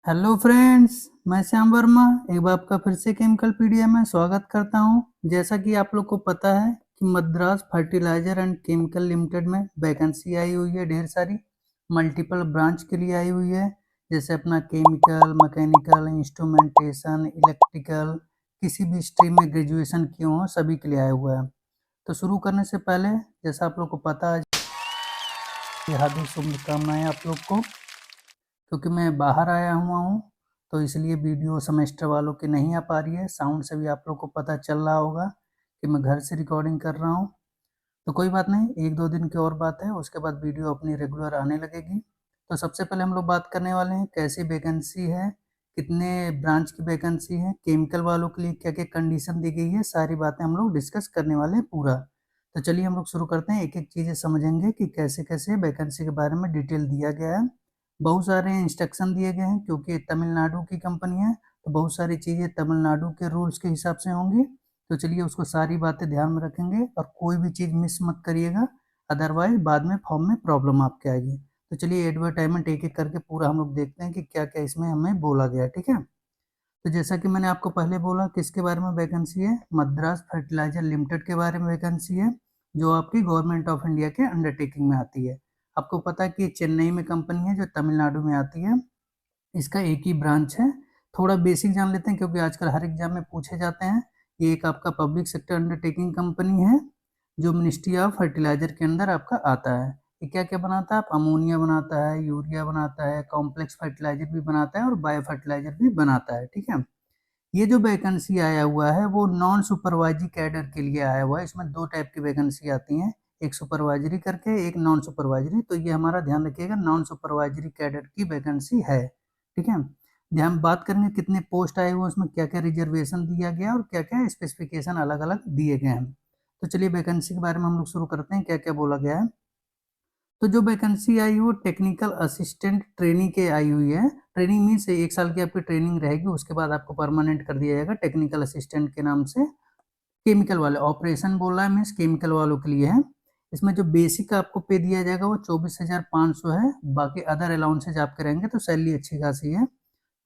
Hello friends, मैं श्याम वर्मा एक बार आपका फिर से केमिकल पीडिया में स्वागत करता हूं। जैसा कि आप लोग को पता है कि Madras fertiliser and chemical limited में वैकेंसी आई हुई है, ढेर सारी मल्टीपल ब्रांच के लिए आई हुई है। जैसे अपना केमिकल, मैकेनिकल, इंस्ट्रूमेंटेशन, इलेक्ट्रिकल, किसी भी स्ट्रीम में ग्रेजुएशन किए हो सभी के लिए आया हुआ है। तो शुरू करने से पहले जैसा आप लोग को पता है, हार्दिक शुभकामनाएं आप लोग को। क्योंकि मैं बाहर आया हुआ हूँ तो इसलिए वीडियो सेमेस्टर वालों की नहीं आ पा रही है। साउंड से भी आप लोग को पता चल रहा होगा कि मैं घर से रिकॉर्डिंग कर रहा हूँ। तो कोई बात नहीं, 1-2 दिन की और बात है, उसके बाद वीडियो अपनी रेगुलर आने लगेगी। तो सबसे पहले हम लोग बात करने वाले हैं कैसी वैकेंसी है, कितने ब्रांच की वैकेंसी है, केमिकल वालों के लिए क्या क्या कंडीशन दी गई है, सारी बातें हम लोग डिस्कस करने वाले हैं पूरा। तो चलिए हम लोग शुरू करते हैं, एक एक चीज़ें समझेंगे कि कैसे कैसे वैकेंसी के बारे में डिटेल दिया गया है। बहुत सारे इंस्ट्रक्शन दिए गए हैं क्योंकि तमिलनाडु की कंपनी है, तो बहुत सारी चीज़ें तमिलनाडु के रूल्स के हिसाब से होंगी। तो चलिए उसको सारी बातें ध्यान में रखेंगे और कोई भी चीज़ मिस मत करिएगा, अदरवाइज बाद में फॉर्म में प्रॉब्लम आपके आएगी। तो चलिए एडवर्टाइजमेंट एक एक करके पूरा हम लोग देखते हैं कि क्या क्या इसमें हमें बोला गया है, ठीक है। तो जैसा कि मैंने आपको पहले बोला, किसके बारे में वैकेंसी है, मद्रास फर्टिलाइजर लिमिटेड के बारे में वैकेंसी है, जो आपकी गवर्नमेंट ऑफ इंडिया के अंडरटेकिंग में आती है। आपको पता है कि चेन्नई में कंपनी है जो तमिलनाडु में आती है। इसका एक ही ब्रांच है। थोड़ा बेसिक जान लेते हैं क्योंकि आजकल हर एग्जाम में पूछे जाते हैं। ये एक आपका पब्लिक सेक्टर अंडरटेकिंग कंपनी है जो मिनिस्ट्री ऑफ फर्टिलाइजर के अंदर आपका आता है। ये क्या क्या बनाता है, आप अमोनिया बनाता है, यूरिया बनाता है, कॉम्प्लेक्स फर्टिलाइजर भी बनाता है और बायो फर्टिलाइजर भी बनाता है, ठीक है। ये जो वैकेंसी आया हुआ है वो नॉन सुपरवाइजरी कैडर के लिए आया हुआ है। इसमें दो टाइप की वैकेंसी आती हैं, एक सुपरवाइजरी करके, एक नॉन सुपरवाइजरी। तो ये हमारा ध्यान रखिएगा, नॉन सुपरवाइजरी कैडर की वैकेंसी है, ठीक है। ध्यान बात करेंगे कितने पोस्ट आए हुए हैं, उसमें क्या क्या रिजर्वेशन दिया गया और क्या क्या स्पेसिफिकेशन अलग अलग दिए गए हैं। तो चलिए वैकेंसी के बारे में हम लोग शुरू करते हैं, क्या क्या बोला गया है। तो जो वैकेंसी आई वो टेक्निकल असिस्टेंट ट्रेनिंग के आई हुई है। ट्रेनिंग मीन्स 1 साल की आपकी ट्रेनिंग रहेगी, उसके बाद आपको परमानेंट कर दिया जाएगा टेक्निकल असिस्टेंट के नाम से। केमिकल वाले ऑपरेशन बोल रहा है, मीन्स केमिकल वालों के लिए है। इसमें जो बेसिक आपको पे दिया जाएगा वो 24,500 है। बाकी अदर अलाउंसेज आप करेंगे तो सैलरी अच्छी खासी है।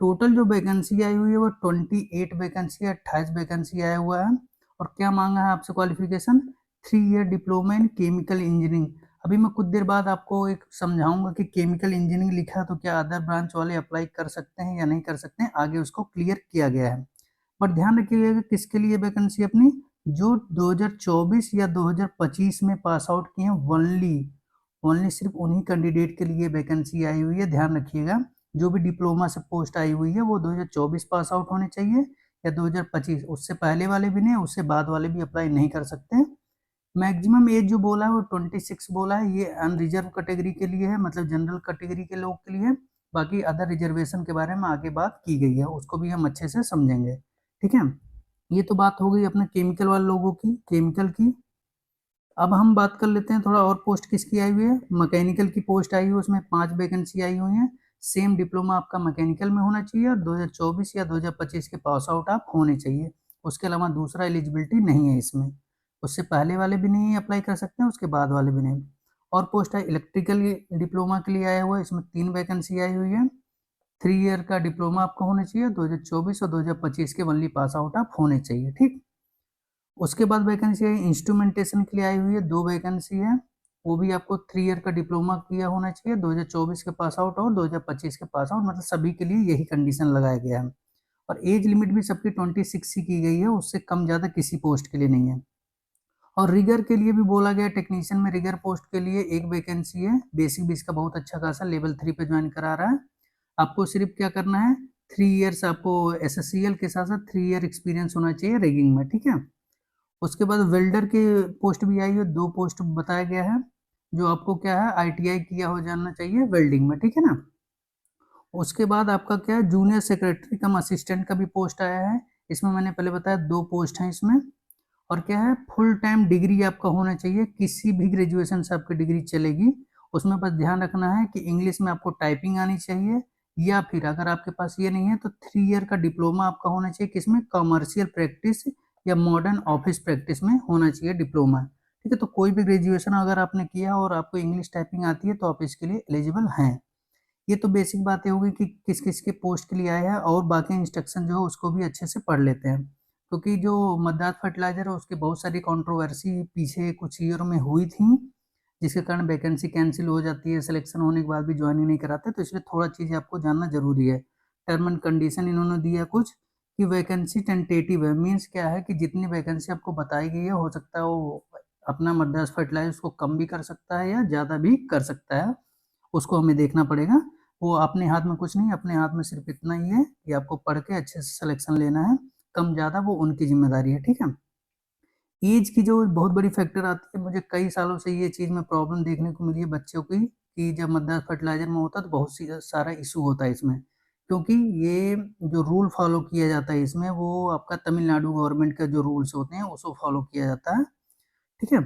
टोटल जो वैकेंसी आई हुई है वो 28 वैकेंसी है, 28 वैकेंसी आया हुआ है। और क्या मांगा है आपसे qualification, 3 year diploma in chemical engineering. अभी मैं कुछ देर बाद आपको एक समझाऊंगा कि केमिकल इंजीनियरिंग लिखा है तो क्या अदर ब्रांच वाले अप्लाई कर सकते हैं या नहीं कर सकते हैं, आगे उसको क्लियर किया गया है। पर ध्यान रखिएगा किसके लिए वैकेंसी अपनी, जो 2024 या 2025 में पास आउट किए हैं, ओनली ओनली सिर्फ उन्हीं कैंडिडेट के लिए वैकेंसी आई हुई है, ध्यान रखिएगा। जो भी डिप्लोमा से पोस्ट आई हुई है वो 2024 पास आउट होने चाहिए या 2025, उससे पहले वाले भी नहीं, उससे बाद वाले भी अप्लाई नहीं कर सकते। मैक्सिमम एज जो बोला है वो 26 बोला है, ये अनरिजर्व कैटेगरी के लिए है, मतलब जनरल कैटेगरी के लोग के लिए। बाकी अदर रिजर्वेशन के बारे में आगे बात की गई है, उसको भी हम अच्छे से समझेंगे, ठीक है। ये तो बात हो गई अपने केमिकल वाले लोगों की, केमिकल की। अब हम बात कर लेते हैं थोड़ा और पोस्ट किसकी आई हुई है। मैकेनिकल की पोस्ट आई हुई है, उसमें 5 वैकेंसी आई हुई हैं। सेम डिप्लोमा आपका मैकेनिकल में होना चाहिए और 2024 या 2025 के पास आउट आप होने चाहिए। उसके अलावा दूसरा एलिजिबिलिटी नहीं है इसमें। उससे पहले वाले भी नहीं अप्लाई कर सकते हैं, उसके बाद वाले भी नहीं। और पोस्ट है इलेक्ट्रिकल डिप्लोमा के लिए आया हुआ है, इसमें 3 वैकेंसी आई हुई है। 3 ईयर का डिप्लोमा आपका होना चाहिए, 2024 और 2025 के ओनली पास आउट आप होने चाहिए, ठीक। उसके बाद वैकेंसी है इंस्ट्रूमेंटेशन के लिए आई हुई है, 2 वैकेंसी है। वो भी आपको 3 ईयर का डिप्लोमा किया होना चाहिए, 2024 के पास आउट और 2025 के पास आउट, मतलब सभी के लिए यही कंडीशन लगाया गया है। और एज लिमिट भी सबकी 26 ही की गई है, उससे कम ज़्यादा किसी पोस्ट के लिए नहीं है। और रिगर के लिए भी बोला गया, टेक्नीशियन में रिगर पोस्ट के लिए 1 वैकेंसी है। बेसिक भी इसका बहुत अच्छा खासा लेवल 3 पे ज्वाइन करा रहा है। आपको सिर्फ क्या करना है, 3 ईयर्स आपको एसएससीएल के साथ साथ 3 ईयर एक्सपीरियंस होना चाहिए रिगिंग में, ठीक है। उसके बाद वेल्डर की पोस्ट भी आई है, 2 पोस्ट बताया गया है। जो आपको क्या है, आईटीआई किया हो जाना चाहिए वेल्डिंग में, ठीक है ना। उसके बाद आपका क्या है, जूनियर सेक्रेटरी कम असिस्टेंट का भी पोस्ट आया है। इसमें मैंने पहले बताया 2 पोस्ट हैं इसमें। और क्या है, फुल टाइम डिग्री आपका होना चाहिए, किसी भी ग्रेजुएशन से आपकी डिग्री चलेगी। उसमें बस ध्यान रखना है कि इंग्लिश में आपको टाइपिंग आनी चाहिए, या फिर अगर आपके पास ये नहीं है तो 3 ईयर का डिप्लोमा आपका होना चाहिए, किसमें, कमर्शियल प्रैक्टिस या मॉडर्न ऑफिस प्रैक्टिस में होना चाहिए डिप्लोमा, ठीक है। तो कोई भी ग्रेजुएशन अगर आपने किया और आपको इंग्लिश टाइपिंग आती है तो आप इसके लिए एलिजिबल हैं। ये तो बेसिक बातें हो गई कि किस किस के पोस्ट के लिए आया है, और बाकी इंस्ट्रक्शन जो है उसको भी अच्छे से पढ़ लेते हैं, क्योंकि जो मद्रास फर्टिलाइजर है उसकी बहुत सारी कंट्रोवर्सी पीछे कुछ ईयर में हुई थी, जिसके कारण वैकेंसी कैंसिल हो जाती है, सिलेक्शन होने के बाद भी ज्वाइन ही नहीं कराते, तो इसलिए थोड़ा चीज़ें आपको जानना जरूरी है। टर्म एंड कंडीशन इन्होंने दिया कुछ कि वैकेंसी टेंटेटिव है, मीन्स क्या है कि जितनी वैकेंसी आपको बताई गई है, हो सकता है वो अपना मद्रास फर्टिलाइजर उसको कम भी कर सकता है या ज़्यादा भी कर सकता है, उसको हमें देखना पड़ेगा। वो अपने हाथ में कुछ नहीं, अपने हाथ में सिर्फ इतना ही है कि आपको पढ़ के अच्छे से सिलेक्शन लेना है, कम ज़्यादा वो उनकी जिम्मेदारी है, ठीक है। एज की जो बहुत बड़ी फैक्टर आती है, मुझे कई सालों से ये चीज़ में प्रॉब्लम देखने को मिली है बच्चों की, कि जब मद्रास फर्टिलाइजर में होता है तो बहुत सी सारा इशू होता है इसमें, क्योंकि ये जो रूल फॉलो किया जाता है इसमें, वो आपका तमिलनाडु गवर्नमेंट का जो रूल्स होते हैं उसको फॉलो किया जाता है, ठीक है।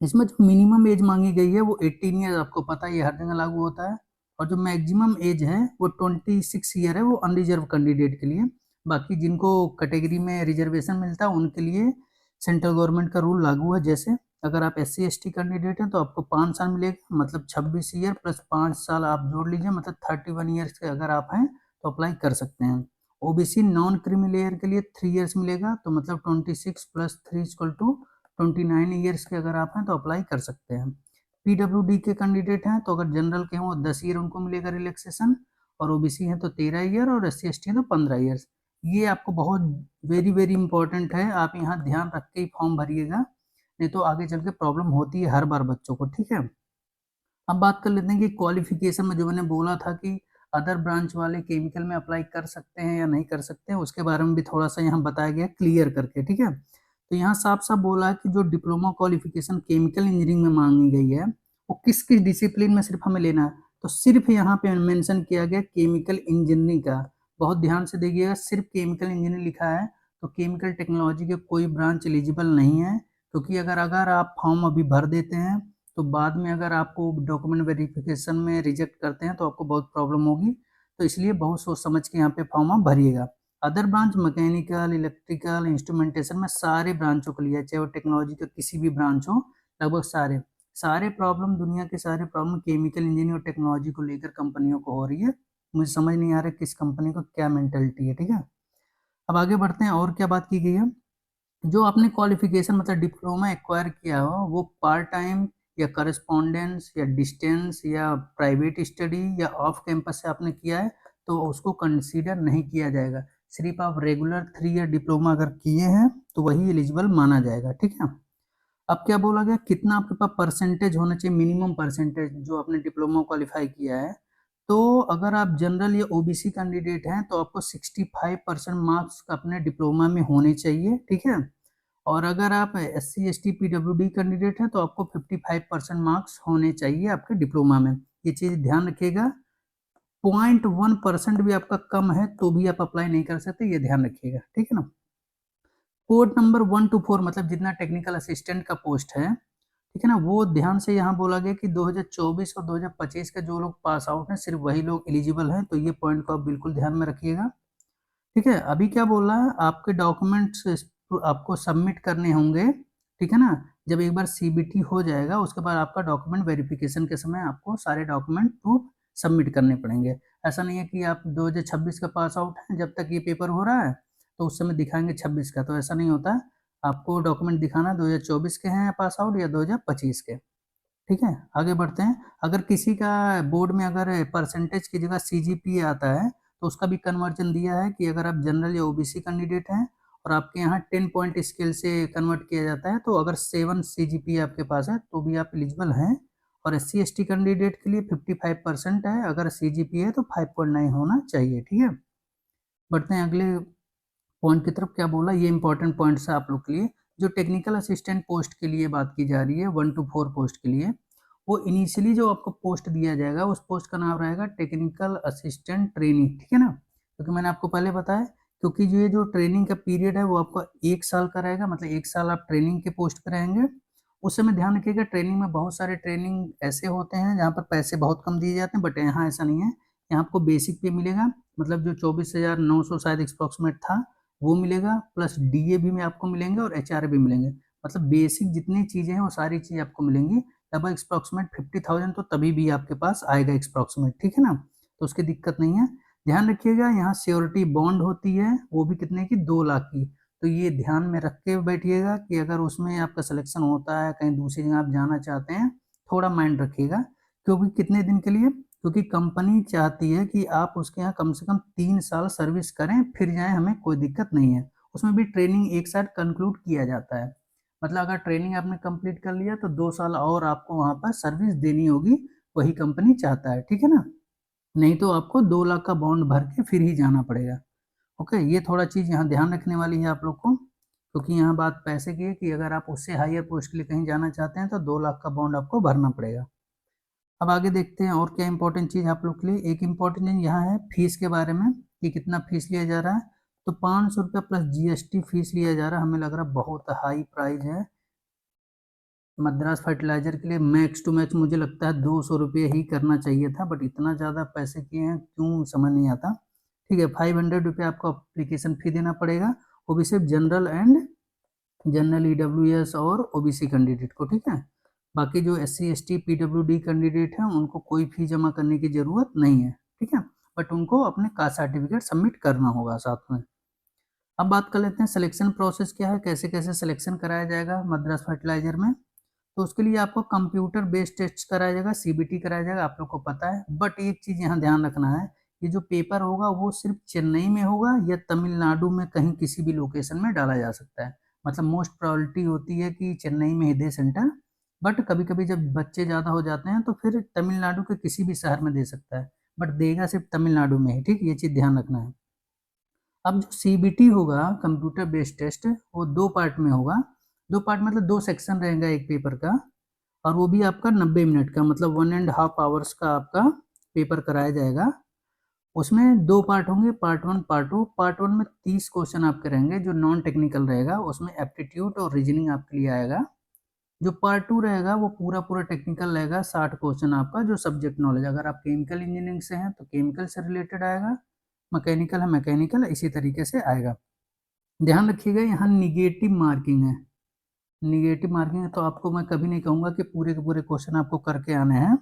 इसमें जो मिनिमम एज मांगी गई है वो 18 ईयर, आपको पता है ये हर जगह लागू होता है, और जो मैक्सिमम एज है वो 26 ईयर है, वो अनरिजर्व कैंडिडेट के लिए। बाकी जिनको कैटेगरी में रिजर्वेशन मिलता है उनके लिए सेंट्रल गवर्नमेंट का रूल लागू है। जैसे अगर आप SC ST कैंडिडेट हैं तो आपको 5 साल मिलेगा, मतलब 26 ईयर प्लस 5 साल आप जोड़ लीजिए, मतलब 31 ईयर्स के अगर आप हैं तो अप्लाई कर सकते हैं। OBC नॉन क्रीमी लेयर के लिए 3 ईयर्स मिलेगा, तो मतलब 26 प्लस 3 = 29 ईयर्स के अगर आप हैं तो अप्लाई कर सकते हैं। PWD के कैंडिडेट हैं तो अगर जनरल के हों 10 ईयर उनको मिलेगा रिलैक्सेशन, और OBC हैं तो 13 ईयर, और SC ST हैं तो 15 ईयर्स। ये आपको बहुत वेरी वेरी इंपॉर्टेंट है, आप यहाँ ध्यान रख के ही फॉर्म भरिएगा, नहीं तो आगे चल के प्रॉब्लम होती है हर बार बच्चों को, ठीक है। अब बात कर लेते हैं कि क्वालिफिकेशन में जो मैंने बोला था कि अदर ब्रांच वाले केमिकल में अप्लाई कर सकते हैं या नहीं कर सकते हैं, उसके बारे में भी थोड़ा सा यहाँ बताया गया क्लियर करके, ठीक है। तो यहाँ साफ साफ बोला है कि जो डिप्लोमा क्वालिफिकेशन केमिकल इंजीनियरिंग में मांगी गई है, वो किस किस डिसिप्लिन में सिर्फ हमें लेना है, तो सिर्फ यहाँ पे मेंशन किया गया केमिकल इंजीनियरिंग का। बहुत ध्यान से देखिएगा, सिर्फ केमिकल इंजीनियरिंग लिखा है, तो केमिकल टेक्नोलॉजी के कोई ब्रांच एलिजिबल नहीं है, क्योंकि अगर अगर आप फॉर्म अभी भर देते हैं तो बाद में अगर आपको डॉक्यूमेंट वेरिफिकेशन में रिजेक्ट करते हैं तो आपको बहुत प्रॉब्लम होगी, तो इसलिए बहुत सोच समझ के यहाँ पे फॉर्म आप भरिएगा। Other branch mechanical, electrical, instrumentation में सारे ब्रांचों के लिए, चाहे वो टेक्नोलॉजी का किसी भी ब्रांच हो, लगभग सारे सारे प्रॉब्लम, दुनिया के सारे प्रॉब्लम केमिकल इंजीनियरिंग और टेक्नोलॉजी को लेकर कंपनियों को हो रही है। मुझे समझ नहीं आ रहा किस कंपनी को क्या मेंटेलिटी है, ठीक है। अब आगे बढ़ते हैं, और क्या बात की गई है। जो आपने क्वालिफिकेशन मतलब डिप्लोमा एक्वायर किया हो, वो पार्ट टाइम या करस्पॉन्डेंस या डिस्टेंस या प्राइवेट स्टडी या ऑफ कैंपस से आपने किया है तो उसको कंसीडर नहीं किया जाएगा। सिर्फ आप रेगुलर 3 ईयर डिप्लोमा अगर किए हैं तो वही एलिजिबल माना जाएगा, ठीक है। अब क्या बोला गया, कितना आपके पास परसेंटेज होना चाहिए, मिनिमम परसेंटेज जो आपने डिप्लोमा क्वालिफाई किया है। तो अगर आप जनरल या OBC कैंडिडेट हैं तो आपको 65% मार्क्स अपने डिप्लोमा में होने चाहिए, ठीक है। और अगर आप SC ST PWD कैंडिडेट हैं तो आपको 55% मार्क्स होने चाहिए आपके डिप्लोमा में। ये चीज़ ध्यान रखिएगा, 0.1% भी आपका कम है तो भी आप अप्लाई नहीं कर सकते, ये ध्यान रखिएगा, ठीक है ना। कोड नंबर 1 to 4 मतलब जितना टेक्निकल असिस्टेंट का पोस्ट है, ठीक है ना, वो ध्यान से यहाँ बोला गया कि 2024 और 2025 का जो लोग पास आउट हैं सिर्फ वही लोग एलिजिबल हैं, तो ये पॉइंट को आप बिल्कुल ध्यान में रखिएगा, ठीक है। अभी क्या बोल रहा है, आपके डॉक्यूमेंट्स आपको सबमिट करने होंगे, ठीक है ना। जब एक बार CBT हो जाएगा उसके बाद आपका डॉक्यूमेंट वेरिफिकेशन के समय आपको सारे डॉक्यूमेंट प्रूफ सबमिट करने पड़ेंगे। ऐसा नहीं है कि आप 2026 का पास आउट हैं, जब तक ये पेपर हो रहा है तो उस समय दिखाएंगे 26 का, तो ऐसा नहीं होता है। आपको डॉक्यूमेंट दिखाना 2024 के हैं पास आउट या 2025 के, ठीक है। आगे बढ़ते हैं, अगर किसी का बोर्ड में अगर परसेंटेज की जगह CGPA आता है तो उसका भी कन्वर्जन दिया है कि अगर आप जनरल या OBC कैंडिडेट हैं और आपके यहाँ 10 पॉइंट स्केल से कन्वर्ट किया जाता है, तो अगर 7 CGPA आपके पास है तो भी आप एलिजिबल हैं। और SC ST कैंडिडेट के लिए 55% है, अगर CGPA है तो 5.9 होना चाहिए, ठीक है। बढ़ते हैं अगले पॉइंट की तरफ, क्या बोला, ये इंपॉर्टेंट पॉइंट्स है आप लोग के लिए। जो टेक्निकल असिस्टेंट पोस्ट के लिए बात की जा रही है 1 to 4 पोस्ट के लिए, वो इनिशियली जो आपको पोस्ट दिया जाएगा उस पोस्ट का नाम रहेगा टेक्निकल असिस्टेंट ट्रेनिंग, ठीक है ना। क्योंकि मैंने आपको पहले बताया, क्योंकि ये जो ट्रेनिंग का पीरियड है वो आपका 1 साल का रहेगा, मतलब 1 साल आप ट्रेनिंग के पोस्ट पे रहेंगे। उस समय ध्यान रखिएगा, ट्रेनिंग में बहुत सारे ट्रेनिंग ऐसे होते हैं जहाँ पर पैसे बहुत कम दिए जाते हैं, बट यहाँ ऐसा नहीं है। यहाँ आपको बेसिक पे मिलेगा, मतलब जो 24,900 शायद अप्रॉक्सीमेट था वो मिलेगा, प्लस DA भी में आपको मिलेंगे और HR भी मिलेंगे, मतलब बेसिक जितनी चीज़ें हैं वो सारी चीज़ आपको मिलेंगी। लगभग अप्रॉक्सीमेट 50,000 तो तभी भी आपके पास आएगा अप्रॉक्सीमेट, ठीक है ना। तो उसकी दिक्कत नहीं है। ध्यान रखिएगा यहाँ श्योरिटी बॉन्ड होती है, वो भी कितने की, 2 लाख की। तो ये ध्यान में रख के बैठिएगा कि अगर उसमें आपका सिलेक्शन होता है, कहीं दूसरी जगह आप जाना चाहते हैं, थोड़ा माइंड रखिएगा। क्योंकि कितने दिन के लिए, क्योंकि कंपनी चाहती है कि आप उसके यहाँ कम से कम 3 साल सर्विस करें फिर जाएं, हमें कोई दिक्कत नहीं है। उसमें भी ट्रेनिंग एक साथ कंक्लूड किया जाता है, मतलब अगर ट्रेनिंग आपने कंप्लीट कर लिया तो 2 साल और आपको वहाँ पर सर्विस देनी होगी, वही कंपनी चाहता है, ठीक है ना। नहीं तो आपको 2 लाख का बॉन्ड भर के फिर ही जाना पड़ेगा। ओके, ये थोड़ा चीज़ यहाँ ध्यान रखने वाली है आप लोग को, क्योंकि यहाँ बात पैसे की है कि अगर आप उससे हायर पोस्ट के लिए कहीं जाना चाहते हैं तो 2 लाख का बॉन्ड आपको भरना पड़ेगा। अब आगे देखते हैं और क्या इंपॉर्टेंट चीज़ आप लोग के लिए। एक इंपॉर्टेंट चीज़ यहाँ है फीस के बारे में, कि कितना फीस लिया जा रहा है। तो 500 रुपया प्लस जीएसटी फीस लिया जा रहा है। हमें लग रहा है बहुत हाई प्राइस है मद्रास फर्टिलाइजर के लिए। मैक्स टू मैक्स मुझे लगता है 200 रुपये ही करना चाहिए था, बट इतना ज़्यादा पैसे किए हैं क्यों समझ नहीं आता। ठीक है, 500 रुपये आपको अप्लीकेशन फ़ी देना पड़ेगा, वो भी सिर्फ जनरल ईडब्ल्यूएस और ओबीसी कैंडिडेट को, ठीक है। बाकी जो एससी एसटी पीडब्ल्यूडी कैंडिडेट हैं उनको कोई फी जमा करने की ज़रूरत नहीं है, ठीक है, बट उनको अपने कास्ट सर्टिफिकेट सबमिट करना होगा साथ में। अब बात कर लेते हैं सिलेक्शन प्रोसेस क्या है, कैसे कैसे सिलेक्शन कराया जाएगा मद्रास फर्टिलाइजर में। तो उसके लिए आपको कंप्यूटर बेस्ड टेस्ट कराया जाएगा, सीबीटी कराया जाएगा, आप लोग को पता है। बट एक चीज़ यहाँ ध्यान रखना है कि जो पेपर होगा वो सिर्फ चेन्नई में होगा या तमिलनाडु में कहीं किसी भी लोकेशन में डाला जा सकता है। मतलब मोस्ट प्रोबेबिलिटी होती है कि चेन्नई में ही दे सेंटर, बट कभी कभी जब बच्चे ज़्यादा हो जाते हैं तो फिर तमिलनाडु के किसी भी शहर में दे सकता है, बट देगा सिर्फ तमिलनाडु में ही, ठीक, ये चीज़ ध्यान रखना है। अब जो सीबीटी होगा कंप्यूटर बेस्ड टेस्ट, वो 2 पार्ट में होगा। 2 पार्ट मतलब 2 सेक्शन रहेगा एक पेपर का, और वो भी आपका 90 मिनट का, मतलब 1.5 आवर्स का आपका पेपर कराया जाएगा। उसमें 2 पार्ट होंगे, पार्ट 1 पार्ट 2। पार्ट 1 में 30 क्वेश्चन आपके रहेंगे जो नॉन टेक्निकल रहेगा, उसमें एप्टीट्यूड और रीजनिंग आपके लिए आएगा। जो पार्ट 2 रहेगा वो पूरा पूरा टेक्निकल रहेगा, 60 क्वेश्चन आपका जो सब्जेक्ट नॉलेज, अगर आप केमिकल इंजीनियरिंग से हैं तो केमिकल से रिलेटेड आएगा, मैकेनिकल है मैकेनिकल, इसी तरीके से आएगा। ध्यान रखिएगा यहाँ निगेटिव मार्किंग है। निगेटिव मार्किंग है तो आपको मैं कभी नहीं कहूँगा कि पूरे के पूरे क्वेश्चन आपको करके आने हैं।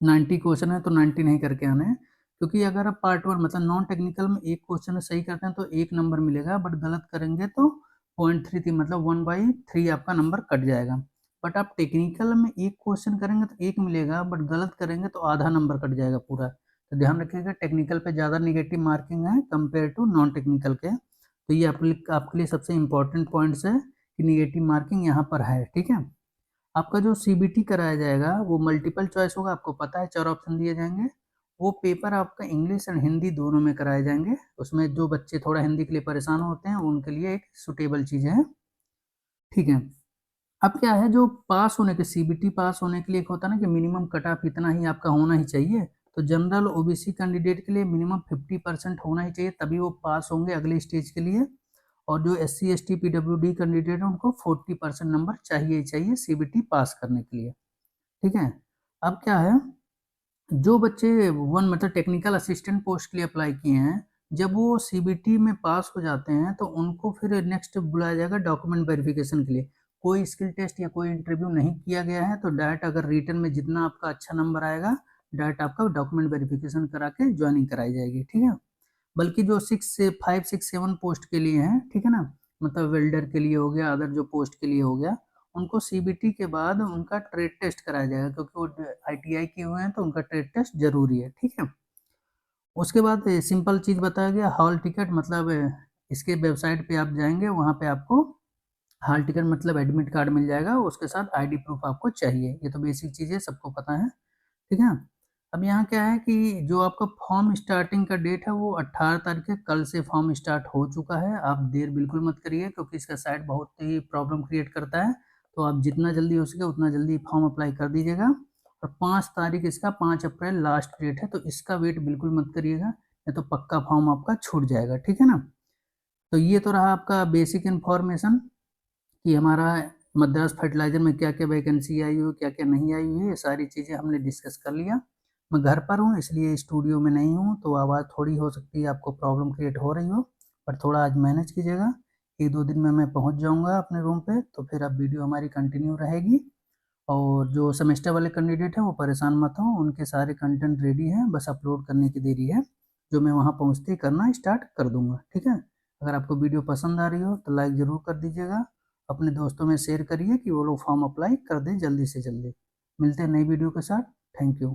90 क्वेश्चन है तो 90 नहीं करके आने हैं, क्योंकि अगर आप पार्ट 1 मतलब नॉन टेक्निकल में एक क्वेश्चन सही करते हैं तो 1 नंबर मिलेगा, बट गलत करेंगे तो 0.33 मतलब 1/3 आपका नंबर कट जाएगा। बट आप टेक्निकल में एक क्वेश्चन करेंगे तो 1 मिलेगा, बट गलत करेंगे तो आधा नंबर कट जाएगा पूरा। तो ध्यान रखिएगा टेक्निकल पे ज़्यादा निगेटिव मार्किंग है कंपेयर टू नॉन टेक्निकल के। तो ये आपके लिए सबसे इम्पोर्टेंट पॉइंट्स है कि निगेटिव मार्किंग यहाँ पर है, ठीक है। आपका जो सीबीटी कराया जाएगा वो मल्टीपल चॉइस होगा, आपको पता है 4 ऑप्शन दिए जाएंगे। वो पेपर आपका इंग्लिश एंड हिंदी दोनों में कराए जाएंगे। उसमें जो बच्चे थोड़ा हिंदी के लिए परेशान होते हैं उनके लिए एक सुटेबल चीज़ है, ठीक है। अब क्या है, जो पास होने के सीबीटी पास होने के लिए एक होता है ना कि मिनिमम कट ऑफ इतना ही आपका होना ही चाहिए। तो जनरल ओबीसी कैंडिडेट के लिए मिनिमम 50% होना ही चाहिए, तभी वो पास होंगे अगले स्टेज के लिए। और जो S C S T P W D candidate है उनको 40% नंबर चाहिए ही चाहिए सीबीटी पास करने के लिए, ठीक है। अब क्या है, जो बच्चे वन मतलब टेक्निकल असिस्टेंट पोस्ट के लिए अप्लाई किए हैं, जब वो सीबीटी में पास हो जाते हैं तो उनको फिर नेक्स्ट बुलाया जाएगा डॉक्यूमेंट वेरिफिकेशन के लिए। कोई स्किल टेस्ट या कोई इंटरव्यू नहीं किया गया है, तो डायरेक्ट अगर रिटन में जितना आपका अच्छा नंबर आएगा डायरेक्ट आपका डॉक्यूमेंट वेरिफिकेशन करा के ज्वाइनिंग कराई जाएगी, ठीक है। बल्कि जो 6 से 5 6 7 पोस्ट के लिए हैं, ठीक है ना, मतलब वेल्डर के लिए हो गया, अदर जो पोस्ट के लिए हो गया, उनको सीबीटी के बाद उनका ट्रेड टेस्ट कराया जाएगा, क्योंकि वो आईटीआई किए हुए हैं तो उनका ट्रेड टेस्ट जरूरी है, ठीक है। उसके बाद सिंपल चीज़ बताया गया, हॉल टिकट मतलब इसके वेबसाइट पे आप जाएंगे, वहाँ पे आपको हॉल टिकट मतलब एडमिट कार्ड मिल जाएगा, उसके साथ आईडी प्रूफ आपको चाहिए। ये तो बेसिक चीज़ है, सबको पता है, ठीक है। अब यहाँ क्या है कि जो आपका फॉर्म स्टार्टिंग का डेट है वो 18 तारीख है, कल से फॉर्म स्टार्ट हो चुका है। आप देर बिल्कुल मत करिए, क्योंकि इसका साइट बहुत ही प्रॉब्लम क्रिएट करता है। तो आप जितना जल्दी हो सके उतना जल्दी फॉर्म अप्लाई कर दीजिएगा। और 5 तारीख इसका 5 अप्रैल लास्ट डेट है, तो इसका वेट बिल्कुल मत करिएगा, नहीं तो पक्का फॉर्म आपका छूट जाएगा, ठीक है ना। तो ये तो रहा आपका बेसिक इन्फॉर्मेशन कि हमारा मद्रास फर्टिलाइजर में क्या क्या वैकेंसी आई हुई, क्या क्या नहीं आई हुई है, ये सारी चीज़ें हमने डिस्कस कर लिया। मैं घर पर हूँ इसलिए स्टूडियो में नहीं हूँ, तो आवाज़ थोड़ी हो सकती है आपको प्रॉब्लम क्रिएट हो रही हो, पर थोड़ा आज मैनेज कीजिएगा। 1 2 दिन में मैं पहुँच जाऊँगा अपने रूम पे, तो फिर अब वीडियो हमारी कंटिन्यू रहेगी। और जो सेमेस्टर वाले कैंडिडेट हैं वो परेशान मत हो, उनके सारे कंटेंट रेडी हैं, बस अपलोड करने की देरी है, जो मैं वहाँ पहुँचते ही करना स्टार्ट कर दूँगा, ठीक है। अगर आपको वीडियो पसंद आ रही हो तो लाइक ज़रूर कर दीजिएगा, अपने दोस्तों में शेयर करिए कि वो लोग फॉर्म अप्लाई कर दें जल्दी से जल्दी। मिलते हैं नई वीडियो के साथ। Thank you.